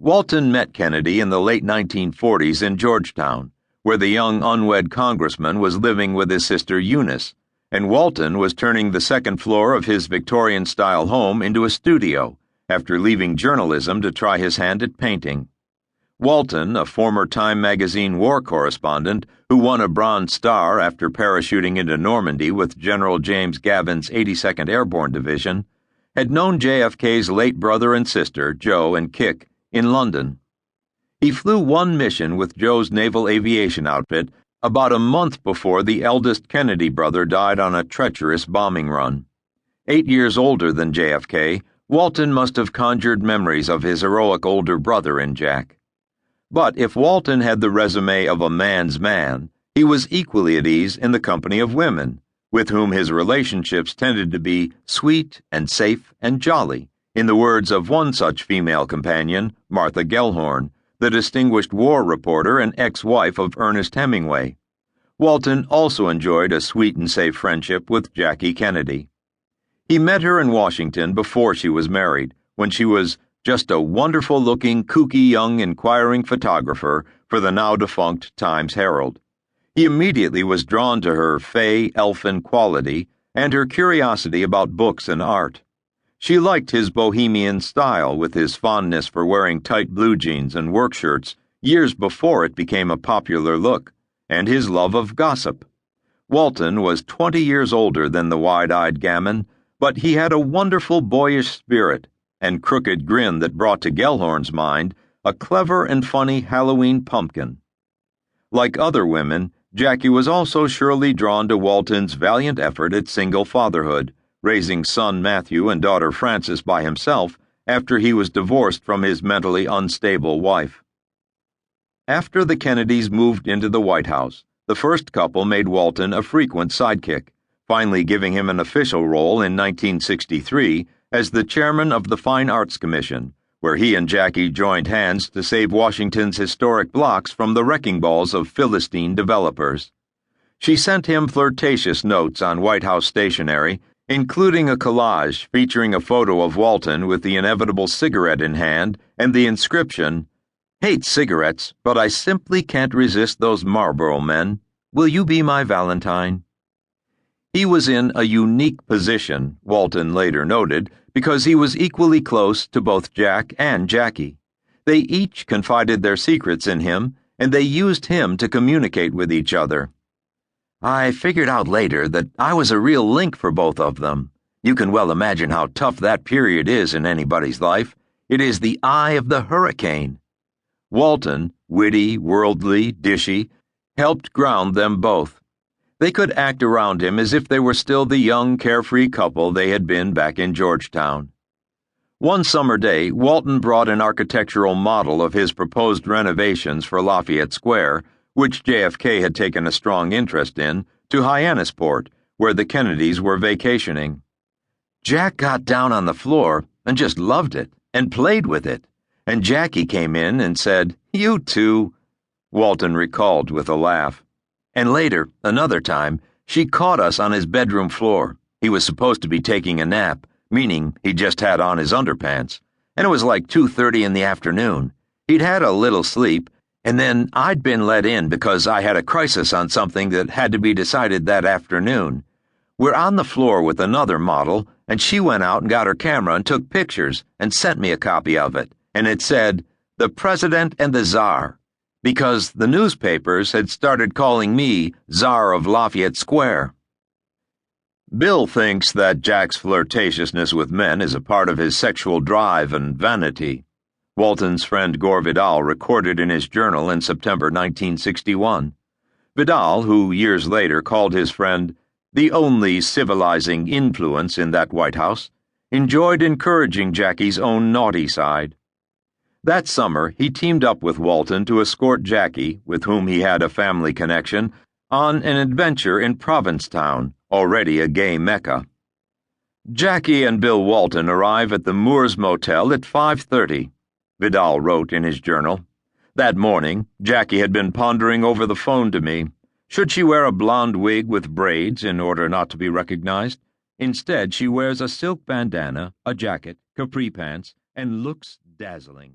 Walton met Kennedy in the late 1940s in Georgetown, where the young unwed congressman was living with his sister Eunice, and Walton was turning the second floor of his Victorian-style home into a studio after leaving journalism to try his hand at painting. Walton, a former Time magazine war correspondent who won a Bronze Star after parachuting into Normandy with General James Gavin's 82nd Airborne Division, had known JFK's late brother and sister, Joe and Kik, in London. He flew one mission with Joe's naval aviation outfit about a month before the eldest Kennedy brother died on a treacherous bombing run. 8 years older than JFK, Walton must have conjured memories of his heroic older brother in Jack. But if Walton had the resume of a man's man, he was equally at ease in the company of women, with whom his relationships tended to be sweet and safe and jolly, in the words of one such female companion, Martha Gellhorn, the distinguished war reporter and ex-wife of Ernest Hemingway. Walton also enjoyed a sweet and safe friendship with Jackie Kennedy. He met her in Washington before she was married, when she was just a wonderful-looking, kooky young inquiring photographer for the now-defunct Times-Herald. He immediately was drawn to her fey, elfin quality and her curiosity about books and art. She liked his bohemian style with his fondness for wearing tight blue jeans and work shirts years before it became a popular look, and his love of gossip. Walton was 20 years older than the wide-eyed gamin, but he had a wonderful boyish spirit and crooked grin that brought to Gellhorn's mind a clever and funny Halloween pumpkin. Like other women, Jackie was also surely drawn to Walton's valiant effort at single fatherhood, raising son Matthew and daughter Frances by himself after he was divorced from his mentally unstable wife. After the Kennedys moved into the White House, the first couple made Walton a frequent sidekick, finally giving him an official role in 1963 as the chairman of the Fine Arts Commission, where he and Jackie joined hands to save Washington's historic blocks from the wrecking balls of Philistine developers. She sent him flirtatious notes on White House stationery, including a collage featuring a photo of Walton with the inevitable cigarette in hand and the inscription, "Hate cigarettes, but I simply can't resist those Marlboro men. Will you be my Valentine?" He was in a unique position, Walton later noted, because he was equally close to both Jack and Jackie. They each confided their secrets in him, and they used him to communicate with each other. "I figured out later that I was a real link for both of them. You can well imagine how tough that period is in anybody's life. It is the eye of the hurricane." Walton, witty, worldly, dishy, helped ground them both. They could act around him as if they were still the young, carefree couple they had been back in Georgetown. One summer day, Walton brought an architectural model of his proposed renovations for Lafayette Square, which JFK had taken a strong interest in, to Hyannisport, where the Kennedys were vacationing. Jack got down on the floor and just loved it, and played with it, and Jackie came in and said, "You too," Walton recalled with a laugh. And later, another time, she caught us on his bedroom floor. He was supposed to be taking a nap, meaning he just had on his underpants, and it was like 2:30 in the afternoon. He'd had a little sleep, and then I'd been let in because I had a crisis on something that had to be decided that afternoon. We're on the floor with another model, and she went out and got her camera and took pictures and sent me a copy of it, and it said, "The President and the Czar," because the newspapers had started calling me Czar of Lafayette Square. Bill thinks that Jack's flirtatiousness with men is a part of his sexual drive and vanity. Walton's friend Gore Vidal recorded in his journal in September 1961. Vidal, who years later called his friend the only civilizing influence in that White House, enjoyed encouraging Jackie's own naughty side. That summer, he teamed up with Walton to escort Jackie, with whom he had a family connection, on an adventure in Provincetown, already a gay mecca. Jackie and Bill Walton arrive at the Moores Motel at 5:30, Vidal wrote in his journal. That morning, Jackie had been pondering over the phone to me. Should she wear a blonde wig with braids in order not to be recognized? Instead, she wears a silk bandana, a jacket, capri pants, and looks dazzling.